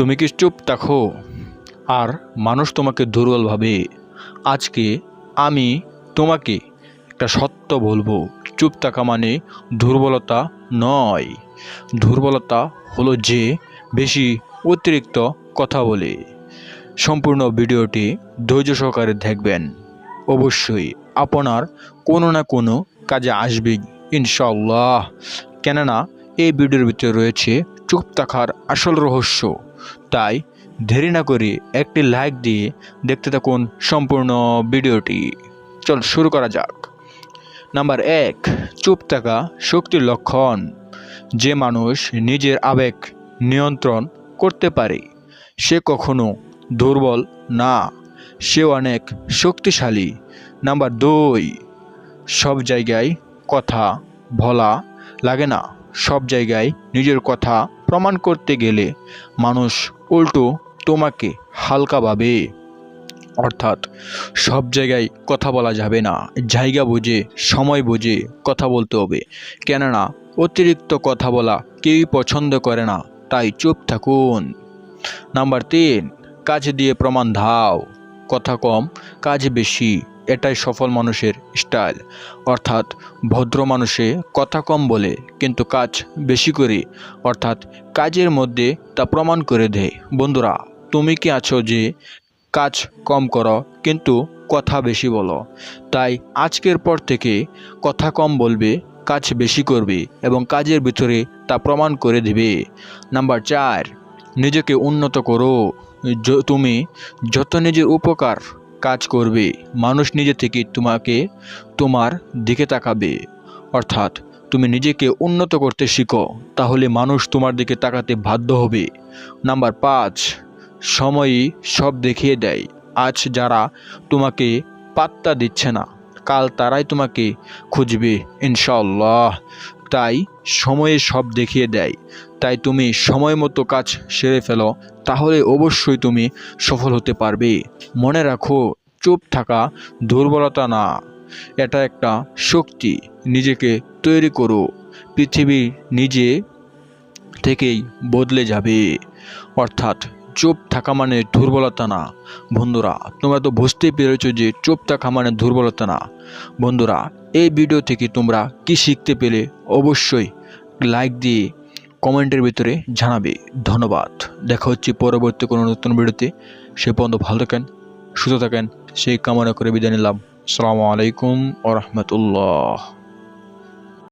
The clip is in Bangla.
তুমি কি চুপ থাকো আর মানুষ তোমাকে দুর্বল ভাবে? আজকে আমি তোমাকে একটা সত্য বলবো, চুপ থাকা মানে দুর্বলতা নয়। দুর্বলতা হলো যে বেশি অতিরিক্ত কথা বলে। সম্পূর্ণ ভিডিওটি ধৈর্য সহকারে দেখবেন, অবশ্যই আপনার কোনো না কোনো কাজে আসবে ইনশাআল্লাহ। কেননা এই ভিডিওর ভিতরে রয়েছে চুপ থাকার আসল রহস্য। তাই দেরি না করে একটি লাইক দিয়ে দেখতে থাকুন সম্পূর্ণ ভিডিওটি। চল শুরু করা যাক। নাম্বার 1, চুপ থাকা শক্তির লক্ষণ। যে মানুষ নিজের আবেগ নিয়ন্ত্রণ করতে পারে সে কখনো দুর্বল না, সে অনেক শক্তিশালী। নাম্বার 2, সব জায়গায় কথা বলা লাগে না। সব জায়গায় নিজের কথা প্রমাণ করতে গেলে মানুষ উল্টো তোমাকে হালকা ভাবে। অর্থাৎ সব জায়গায় কথা বলা যাবে না, জায়গা বুঝে সময় বুঝে কথা বলতে হবে। কেননা অতিরিক্ত কথা বলা কেউই পছন্দ করে না, তাই চুপ থাকুন। নাম্বার 3, কাজ দিয়ে প্রমাণ দাও। কথা কম কাজ বেশি, এটাই সফল মানুষের স্টাইল। অর্থাৎ ভদ্র মানুষে কথা কম বলে কিন্তু কাজ বেশি করে, অর্থাৎ কাজের মধ্যে তা প্রমাণ করে দেয়। বন্ধুরা, তুমি কি আছো যে কাজ কম করো কিন্তু কথা বেশি বলো? তাই আজকের পর থেকে কথা কম বলবে, কাজ বেশি করবে এবং কাজের ভিতরে তা প্রমাণ করে দিবে। নাম্বার 4, নিজেকে উন্নত করো। তুমি যত নিজের উপকার কাজ করবে, মানুষ নিজে থেকে তোমার দিকে তাকাবে। অর্থাৎ তুমি নিজেকে উন্নত করতে শিখো, তাহলে মানুষ তোমার দিকে তাকাতে বাধ্য হবে। নাম্বার 5, সময়ই সব দেখিয়ে দেয়। আজ যারা তোমাকে পাত্তা দিচ্ছে না, কাল তারাই তোমাকে খুঁজবে ইনশাআল্লাহ। তাই সময়ে সব দেখিয়ে দেয়। তাই তুমি সময় মতো কাজ সেরে ফেলো, তাহলে অবশ্যই তুমি সফল হতে পারবে। মনে রাখো, চুপ থাকা দুর্বলতা না, এটা একটা শক্তি। নিজেকে তৈরি করো, পৃথিবী নিজে থেকেই বদলে যাবে। অর্থাৎ চুপ থাকা মানে দুর্বলতা না। বন্ধুরা, তোমরা তো বুঝতেই পেরেছো যে চুপ থাকা মানে দুর্বলতা না। বন্ধুরা, এই ভিডিও থেকে তোমরা কি শিখতে পেলে অবশ্যই লাইক দিয়ে কমেন্টের ভিতরে জানাবে। ধন্যবাদ। দেখা হচ্ছে পরবর্তী কোনো নতুন ভিডিওতে। সে পর্যন্ত ভালো থাকেন, সুস্থ থাকেন, সেই কামনা করে বিদায় নিলাম। আসসালামু আলাইকুম ওয়া রাহমাতুল্লাহ।